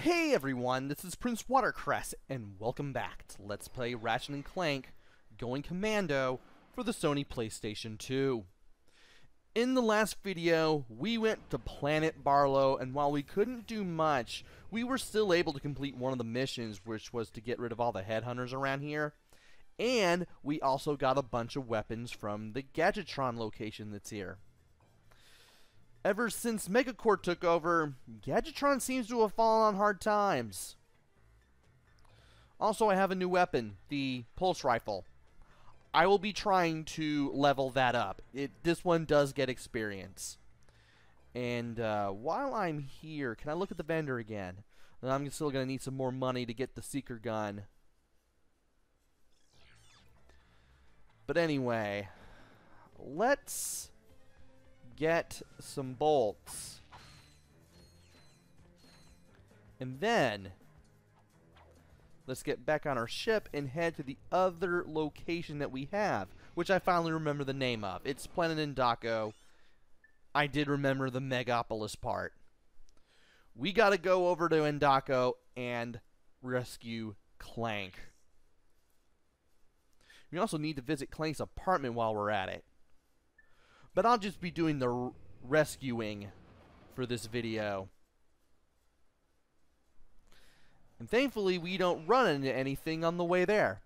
Hey everyone, this is PrinceWatercress, and welcome back to Let's Play Ratchet and Clank Going Commando for the Sony PlayStation 2. In the last video, we went to Planet Barlow, and while we couldn't do much, we were still able to complete one of the missions, which was to get rid of all the headhunters around here. And we also got a bunch of weapons from the Gadgetron location that's here. Ever since Megacorp took over, Gadgetron seems to have fallen on hard times. Also, I have a new weapon, the pulse rifle. I will be trying to level that up. This one does get experience. And while I'm here, can I look at the vendor again? I'm still going to need some more money to get the seeker gun. But anyway, let's get some bolts. And then let's get back on our ship and head to the other location that we have, which I finally remember the name of. It's Planet Endako. I did remember the Megapolis part. We gotta go over to Endako and rescue Clank. We also need to visit Clank's apartment while we're at it. But I'll just be doing the rescuing for this video. And thankfully, we don't run into anything on the way there.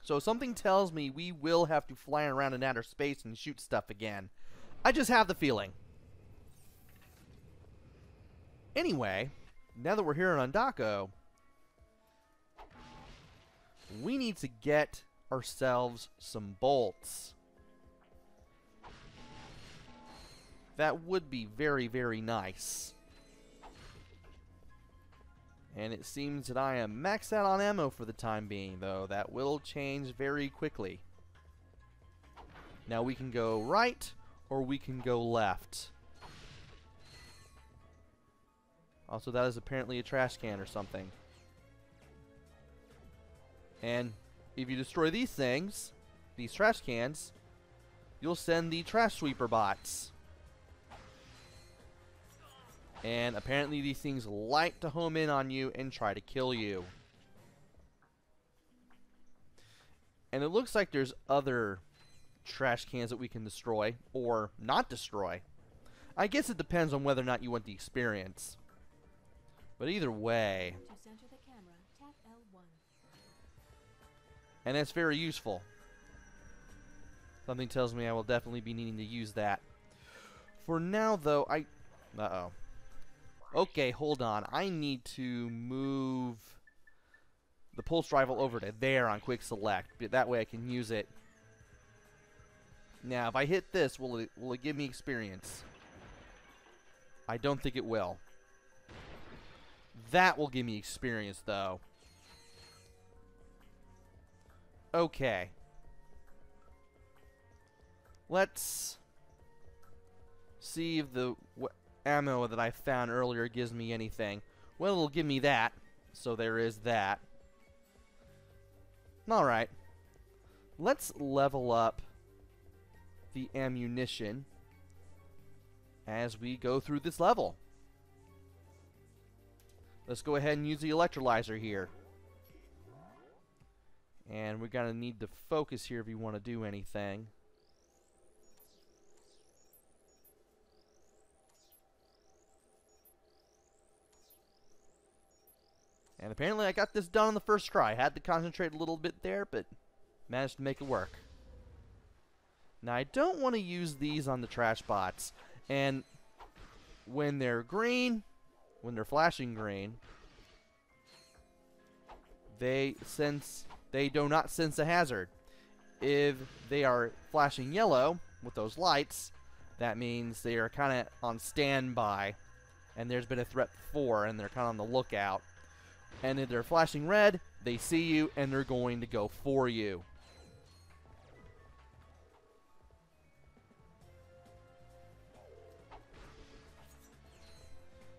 So something tells me we will have to fly around in outer space and shoot stuff again. I just have the feeling. Anyway, now that we're here in Endako, we need to get ourselves some bolts. That would be very, very nice. And it seems that I am maxed out on ammo for the time being, though. That will change very quickly. Now we can go right, or we can go left. Also, that is apparently a trash can or something. And if you destroy these things, these trash cans, you'll send the trash sweeper bots. And apparently these things like to home in on you and try to kill you. And it looks like there's other trash cans that we can destroy, or not destroy. I guess it depends on whether or not you want the experience. But either way, To center the camera, tap L1. and that's very useful. Something tells me I will definitely be needing to use that. For now, though, uh-oh. Okay, hold on. I need to move the pulse rifle over to there on quick select. That way I can use it. Now, if I hit this, will it give me experience? I don't think it will. That will give me experience, though. Okay. Let's see if the ammo that I found earlier gives me anything. Well, it'll give me that, so there is that. Alright. Let's level up the ammunition as we go through this level. Let's go ahead and use the electrolyzer here. And we're going to need to focus here if you want to do anything. And apparently I got this done on the first try. I had to concentrate a little bit there, but managed to make it work. Now I don't want to use these on the trash bots. And when they're green, when they're flashing green, they do not sense a hazard. If they are flashing yellow with those lights, that means they are kind of on standby, and there's been a threat before, and they're kind of on the lookout. And if they're flashing red, they see you, and they're going to go for you.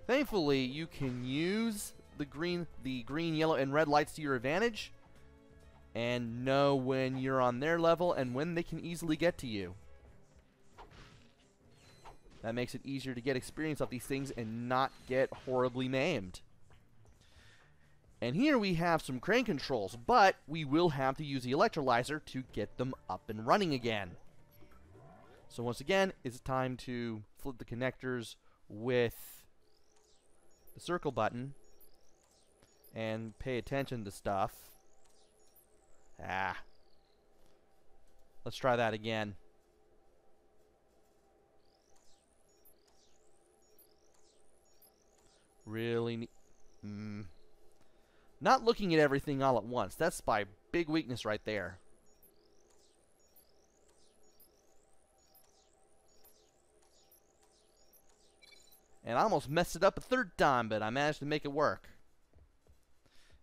Thankfully, you can use the green, yellow, and red lights to your advantage, and know when you're on their level and when they can easily get to you. That makes it easier to get experience off these things and not get horribly maimed. And here we have some crane controls, but we will have to use the electrolyzer to get them up and running again. So once again, it's time to flip the connectors with the circle button and pay attention to stuff. Let's try that again. Really not looking at everything all at once. That's my big weakness right there. And I almost messed it up a third time, but I managed to make it work.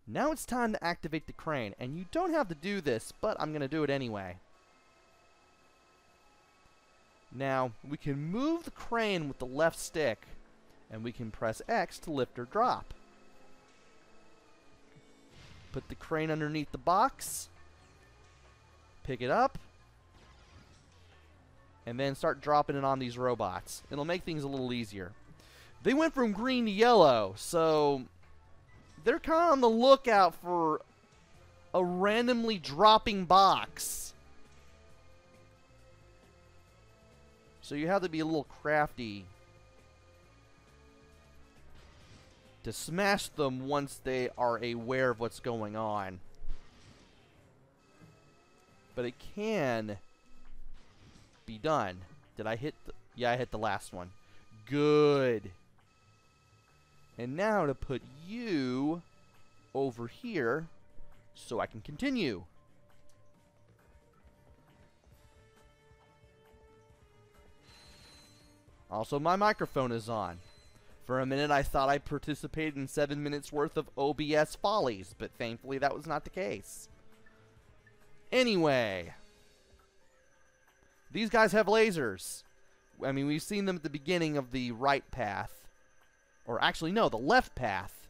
Now it's time to activate the crane, and you don't have to do this, but I'm going to do it anyway. Now, we can move the crane with the left stick, and we can press X to lift or drop. Put the crane underneath the box, pick it up, and then start dropping it on these robots. It'll make things a little easier. They went from green to yellow, so they're kind of on the lookout for a randomly dropping box. So you have to be a little crafty to smash them once they are aware of what's going on. But it can be done. Did I hit the... Yeah, I hit the last one. Good. And now to put you over here so I can continue. Also, my microphone is on. For a minute, I thought I participated in 7 minutes worth of OBS follies, but thankfully that was not the case. Anyway, these guys have lasers. I mean, we've seen them at the beginning of the right path. Or actually, no, the left path.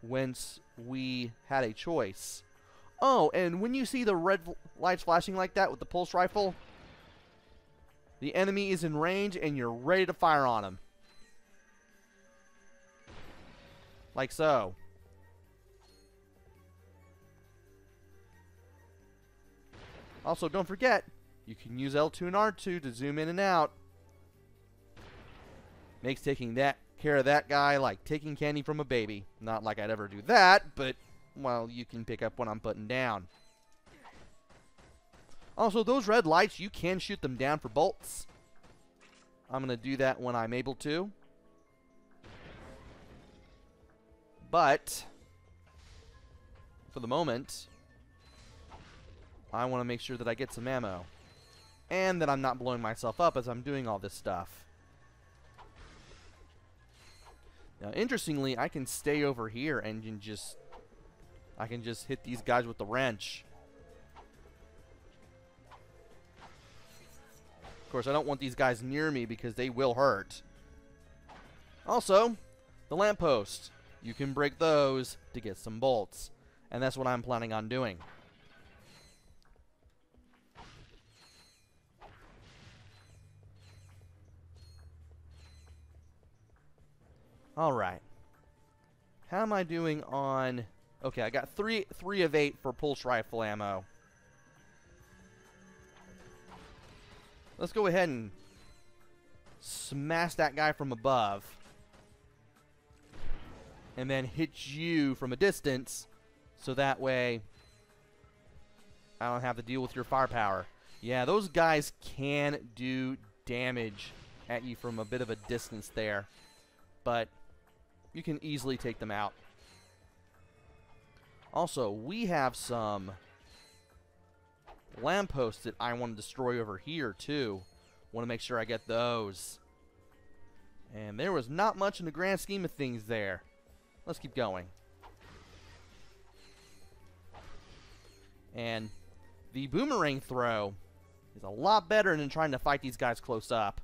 Whence we had a choice. Oh, and when you see the red lights flashing like that with the pulse rifle, the enemy is in range and you're ready to fire on him. Like so. Also, don't forget, you can use L2 and R2 to zoom in and out. Makes taking care of that guy like taking candy from a baby. Not like I'd ever do that, but, well, you can pick up what I'm putting down. Also, those red lights, you can shoot them down for bolts. I'm going to do that when I'm able to. But, for the moment, I want to make sure that I get some ammo. And that I'm not blowing myself up as I'm doing all this stuff. Now, interestingly, I can stay over here and I can just hit these guys with the wrench. Of course, I don't want these guys near me because they will hurt. Also, the lamppost. You can break those to get some bolts. And that's what I'm planning on doing. Alright. How am I doing on... Okay, I got 3 of 8 for pulse rifle ammo. Let's go ahead and smash that guy from above. And then hit you from a distance, so that way I don't have to deal with your firepower. Yeah, those guys can do damage at you from a bit of a distance there. But you can easily take them out. Also, we have some lampposts that I want to destroy over here, too. Want to make sure I get those. And there was not much in the grand scheme of things there. Let's keep going. And the boomerang throw is a lot better than trying to fight these guys close up.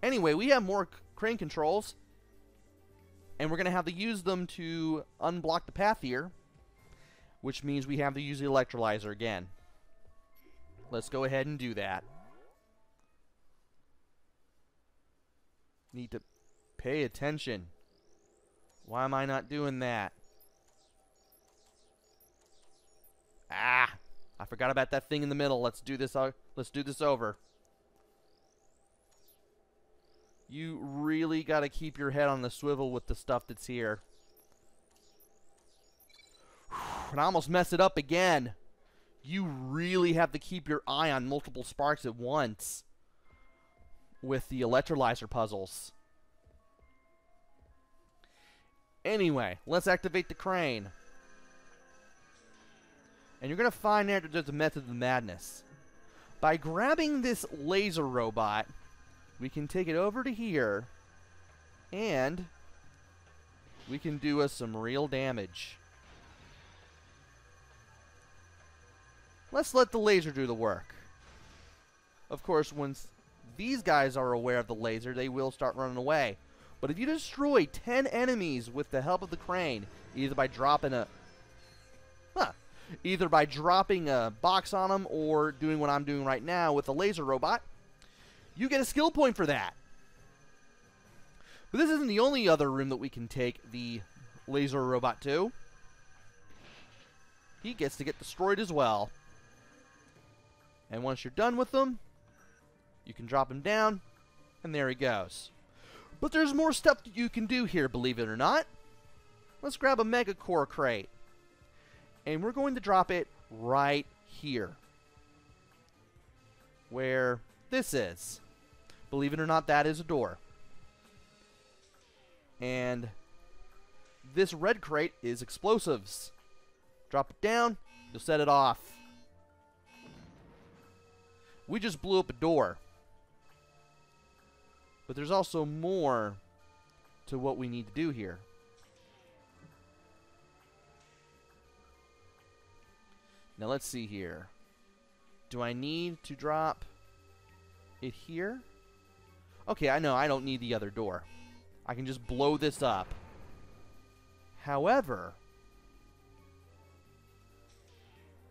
Anyway, we have more crane controls. And we're going to have to use them to unblock the path here. Which means we have to use the electrolyzer again. Let's go ahead and do that. need to pay attention. Why am I not doing that? Ah! I forgot about that thing in the middle. Let's do this. Let's do this over. You really got to keep your head on the swivel with the stuff that's here. And I almost messed it up again. You really have to keep your eye on multiple sparks at once with the electrolyzer puzzles. Anyway, let's activate the crane. And you're going to find out that there's a method of the madness. By grabbing this laser robot, we can take it over to here, and we can do us some real damage. Let's let the laser do the work. Of course, once these guys are aware of the laser, they will start running away. But if you destroy 10 enemies with the help of the crane, either by dropping a box on them or doing what I'm doing right now with a laser robot, you get a skill point for that. But this isn't the only other room that we can take the laser robot to. He gets to get destroyed as well. And once you're done with them, you can drop him down, and there he goes. But there's more stuff that you can do here, believe it or not. Let's grab a Mega Core crate. And we're going to drop it right here. Where this is. Believe it or not, that is a door. And this red crate is explosives. Drop it down, you'll set it off. We just blew up a door. But there's also more to what we need to do here. Now let's see here. Do I need to drop it here? Okay, I know I don't need the other door. I can just blow this up. However,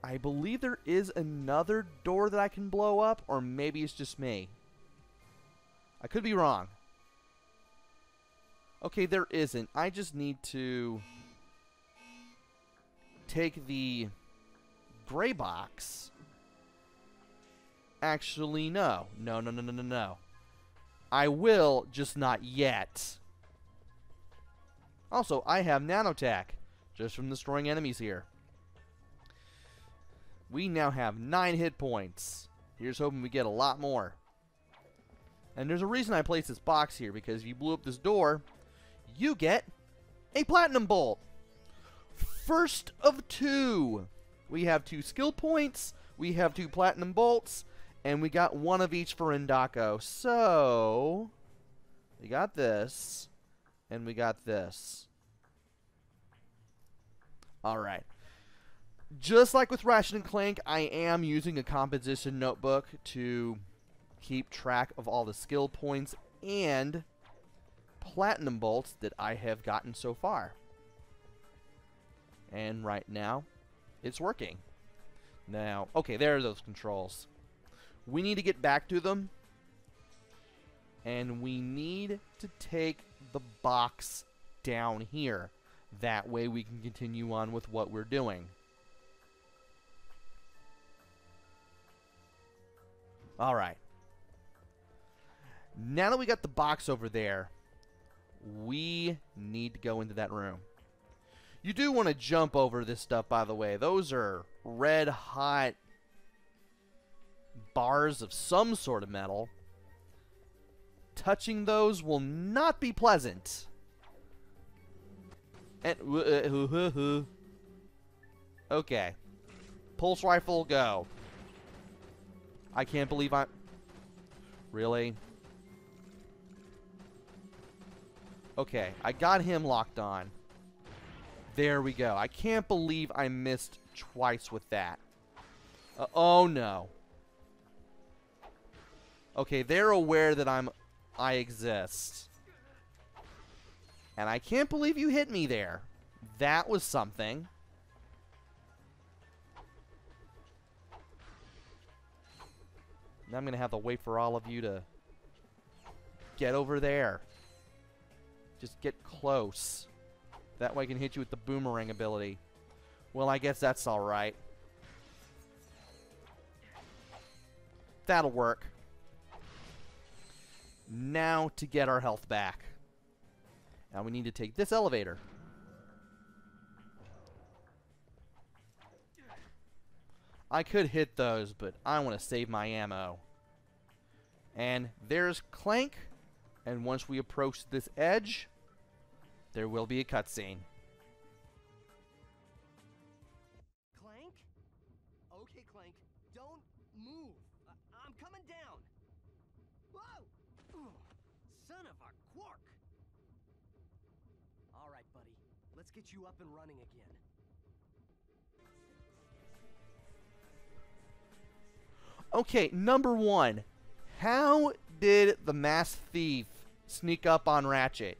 I believe there is another door that I can blow up, or maybe it's just me. I could be wrong. Okay, there isn't. I just need to take the gray box. Actually, no. No. I will, just not yet. Also, I have nanotech, just from destroying enemies here. We now have 9 hit points. Here's hoping we get a lot more. And there's a reason I placed this box here, because if you blew up this door, you get a platinum bolt. First of 2. We have 2 skill points, we have 2 platinum bolts, and we got 1 of each for Endako. So, we got this, and we got this. Alright. Just like with Ratchet and Clank, I am using a composition notebook to keep track of all the skill points and platinum bolts that I have gotten so far. And right now, it's working. Now, okay, there are those controls. We need to get back to them. And we need to take the box down here. That way we can continue on with what we're doing. Alright. Now that we got the box over there, we need to go into that room. You do want to jump over this stuff, by the way. Those are red hot bars of some sort of metal. Touching those will not be pleasant. And okay. Pulse rifle, go. I can't believe I'm... Really? Okay, I got him locked on. There we go. I can't believe I missed twice with that. Oh no. Okay, they're aware that I exist. And I can't believe you hit me there. That was something. Now I'm going to have to wait for all of you to get over there. Just get close. That way I can hit you with the boomerang ability. Well, I guess that's alright. That'll work. Now to get our health back. Now we need to take this elevator. I could hit those, but I want to save my ammo. And there's Clank. And once we approach this edge, there will be a cutscene. Clank? Okay, Clank. Don't move. I'm coming down. Whoa! Ugh, son of a quark. All right, buddy. Let's get you up and running again. Okay, number one. How did the masked thief sneak up on Ratchet?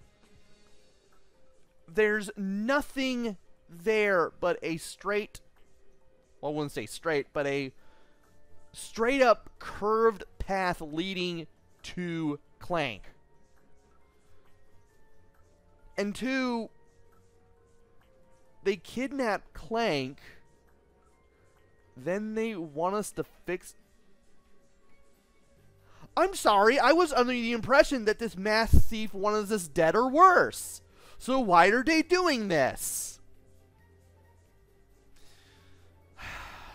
There's nothing there but a straight, well, I wouldn't say straight, but a straight up curved path leading to Clank. And two, they kidnap Clank, then they want us to fix... I'm sorry, I was under the impression that this masked thief wanted us dead or worse. So why are they doing this?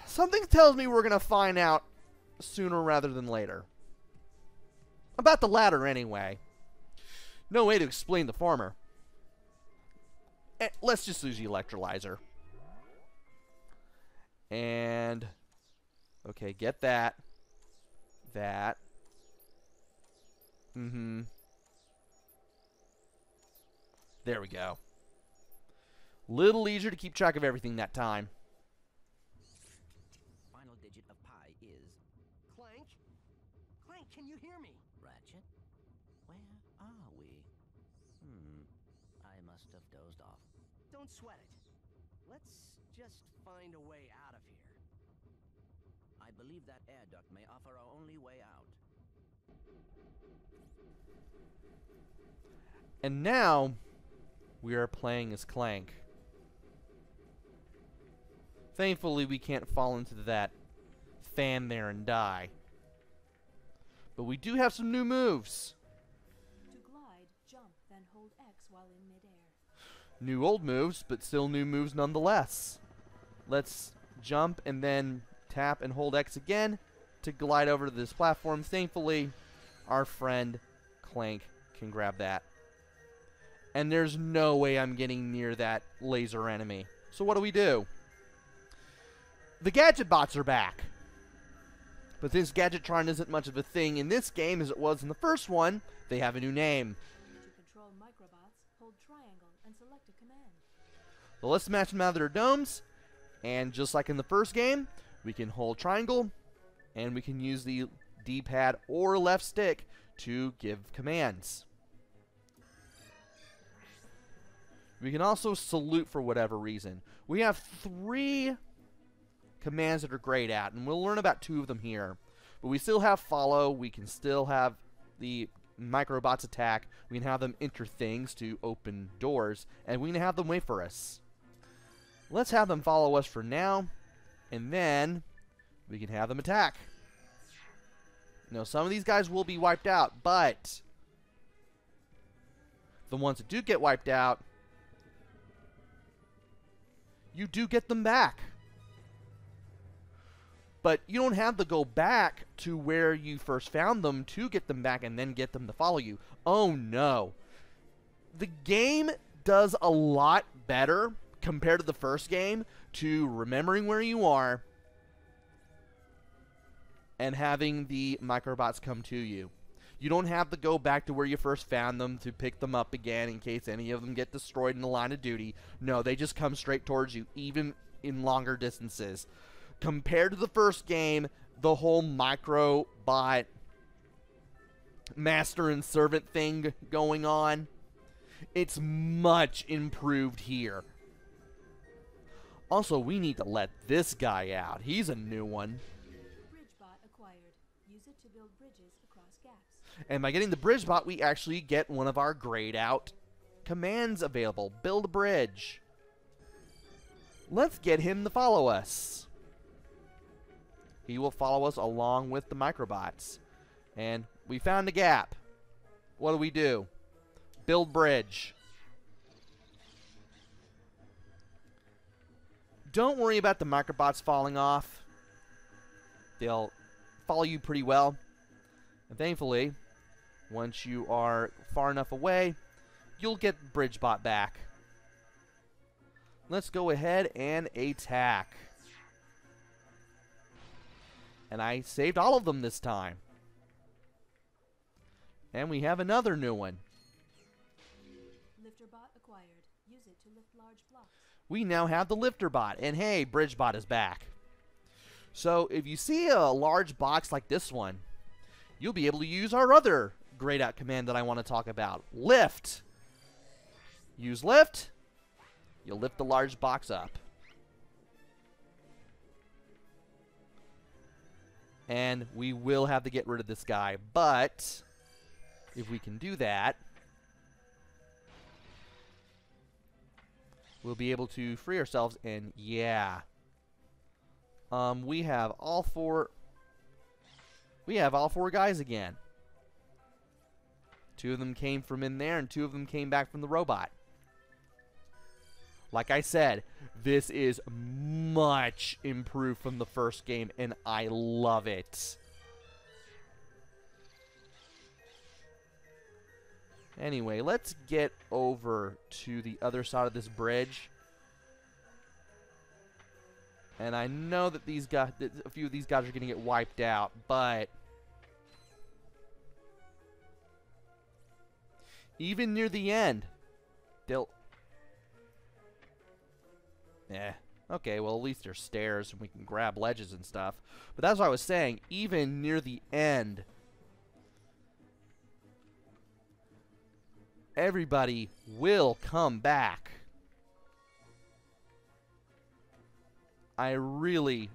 Something tells me we're going to find out sooner rather than later. About the latter, anyway. No way to explain the former. Let's just use the electrolyzer. And... okay, get that. That. There we go. Little easier to keep track of everything that time. Final digit of pi is... Clank? Clank, can you hear me? Ratchet? Where are we? I must have dozed off. Don't sweat it. Let's just find a way out of here. I believe that air duct may offer our only way out. And now, we are playing as Clank. Thankfully, we can't fall into that fan there and die. But we do have some new moves. To glide, jump, then hold X while in midair. New old moves, but still new moves nonetheless. Let's jump and then tap and hold X again to glide over to this platform. Thankfully, our friend Clank can grab that. And there's no way I'm getting near that laser enemy. So what do? The gadget bots are back. But this Gadgetron isn't much of a thing in this game as it was in the first one. They have a new name. To control microbots, hold triangle and select a command. So let's smash them out of their domes. And just like in the first game, we can hold triangle. And we can use the D-pad or left stick to give commands. We can also salute for whatever reason. We have 3 commands that are grayed out, and we'll learn about 2 of them here. But we still have follow. We can still have the microbots attack. We can have them enter things to open doors, and we can have them wait for us. Let's have them follow us for now, and then we can have them attack. You know, some of these guys will be wiped out, but the ones that do get wiped out, you do get them back. But you don't have to go back to where you first found them to get them back and then get them to follow you. Oh no. The game does a lot better compared to the first game to remembering where you are and having the microbots come to you. You don't have to go back to where you first found them to pick them up again in case any of them get destroyed in the line of duty. No, they just come straight towards you, even in longer distances. Compared to the first game, the whole microbot master and servant thing going on, it's much improved here. Also, we need to let this guy out. He's a new one. Bridgebot acquired. Use it to build bridges across gaps. And by getting the bridge bot, we actually get one of our grayed out commands available. Build a bridge. Let's get him to follow us. He will follow us along with the microbots. And we found a gap. What do? Build bridge. Don't worry about the microbots falling off. They'll follow you pretty well. And thankfully, once you are far enough away, you'll get BridgeBot back. Let's go ahead and attack. And I saved all of them this time. And we have another new one. LifterBot acquired. Use it to lift large blocks. We now have the LifterBot. And hey, BridgeBot is back. So if you see a large box like this one, you'll be able to use our other grayed out command that I want to talk about. Lift. Use lift. You'll lift the large box up. And we will have to get rid of this guy, but if we can do that, we'll be able to free ourselves. And yeah, we have all four guys again. 2 of them came from in there, and 2 of them came back from the robot. Like I said, this is much improved from the first game, and I love it. Anyway, let's get over to the other side of this bridge. And I know that these guys, a few of these guys are going to get wiped out, but even near the end, they'll... Okay, well, at least there's stairs and we can grab ledges and stuff. But that's what I was saying. Even near the end, everybody will come back. I really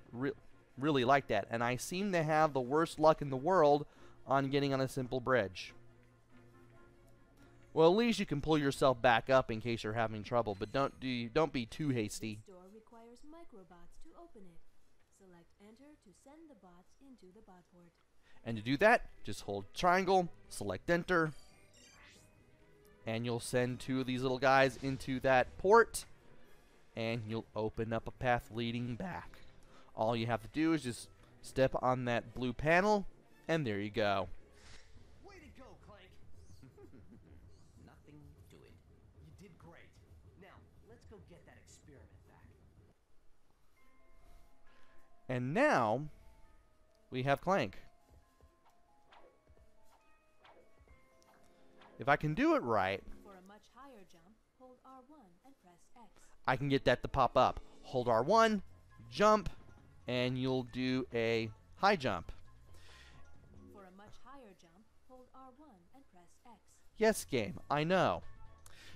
like that. And I seem to have the worst luck in the world on getting on a simple bridge. Well, at least you can pull yourself back up in case you're having trouble, but don't be too hasty. This door requires microbots to open it. Select enter to send the bots into the bot port. And to do that, just hold triangle, select enter, and you'll send 2 of these little guys into that port, and you'll open up a path leading back. All you have to do is just step on that blue panel, and there you go. Way to go, Clank! Nothing to it. You did great. Now, let's go get that experiment back. And now, we have Clank. If I can do it right, For a much higher jump, hold R1 and press X. I can get that to pop up. Hold R1, jump, and you'll do a high jump. For a much higher jump, hold R1 and press X. Yes, game, I know.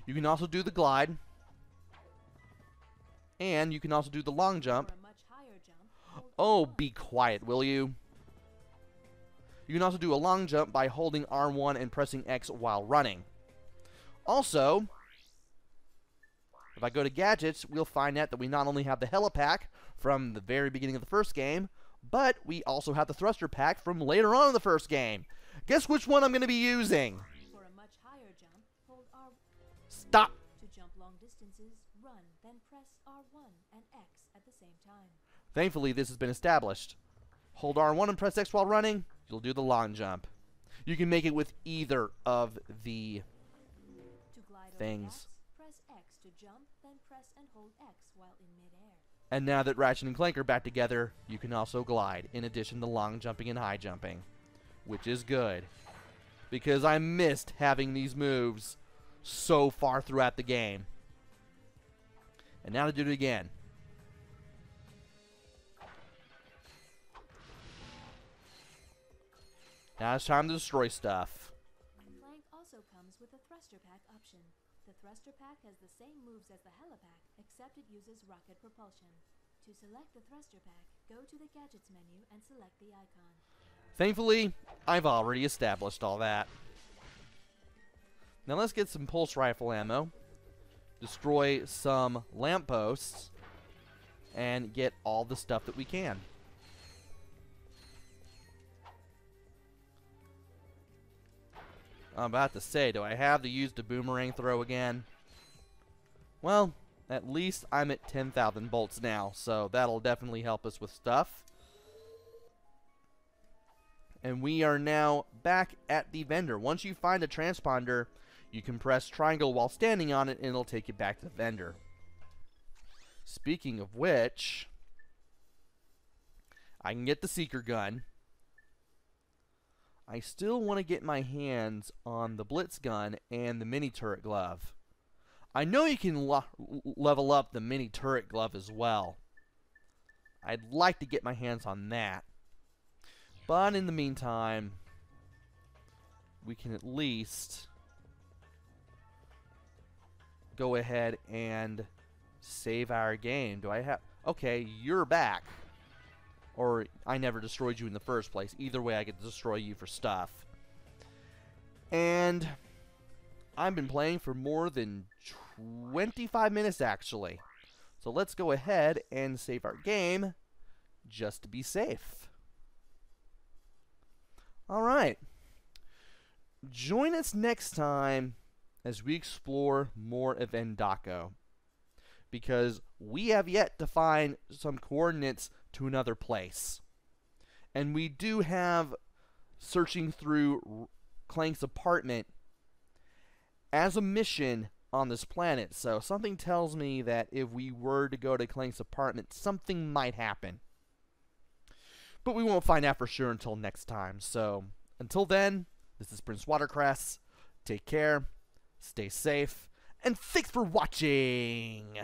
You can also do the glide, and you can also do the long jump. For a much higher jump, hold Oh, R1. be quiet, will you? You can also do a long jump by holding R1 and pressing X while running. Also, if I go to gadgets, we'll find out that we not only have the helipack from the very beginning of the first game, but we also have the thruster pack from later on in the first game. Guess which one I'm going to be using? For a much higher jump, hold R. Stop! To jump long distances, run, then press R1 and X at the same time. Thankfully, this has been established. Hold R1 and press X while running, you'll do the long jump. You can make it with either of the To glide over things. X, press X to jump, then press and hold X while in midair. And now that Ratchet and Clank are back together, you can also glide, in addition to long jumping and high jumping. Which is good, because I missed having these moves so far throughout the game. And now to do it again. Now it's time to destroy stuff. Clank also comes with a thruster pack option. The thruster pack has the same moves as the helipack, except it uses rocket propulsion. To select the thruster pack, go to the gadgets menu and select the icon. Thankfully, I've already established all that. Now let's get some pulse rifle ammo, destroy some lampposts, and get all the stuff that we can. I'm about to say, do I have to use the boomerang throw again? Well, at least I'm at 10,000 bolts now, so that'll definitely help us with stuff. And we are now back at the vendor. Once you find a transponder, you can press triangle while standing on it, and it'll take you back to the vendor. Speaking of which, I can get the seeker gun. I still want to get my hands on the blitz gun and the mini turret glove. I know you can level up the mini turret glove as well. I'd like to get my hands on that. But in the meantime, we can at least go ahead and save our game. Do I have... Okay, you're back. Or I never destroyed you in the first place. Either way, I get to destroy you for stuff. And I've been playing for more than 25 minutes, actually. So let's go ahead and save our game just to be safe. Alright. Join us next time as we explore more of Endako, because we have yet to find some coordinates to another place. And we do have searching through Clank's apartment as a mission on this planet, so something tells me that if we were to go to Clank's apartment, something might happen. But we won't find out for sure until next time. So until then, this is PrinceWatercress. Take care, stay safe, and thanks for watching!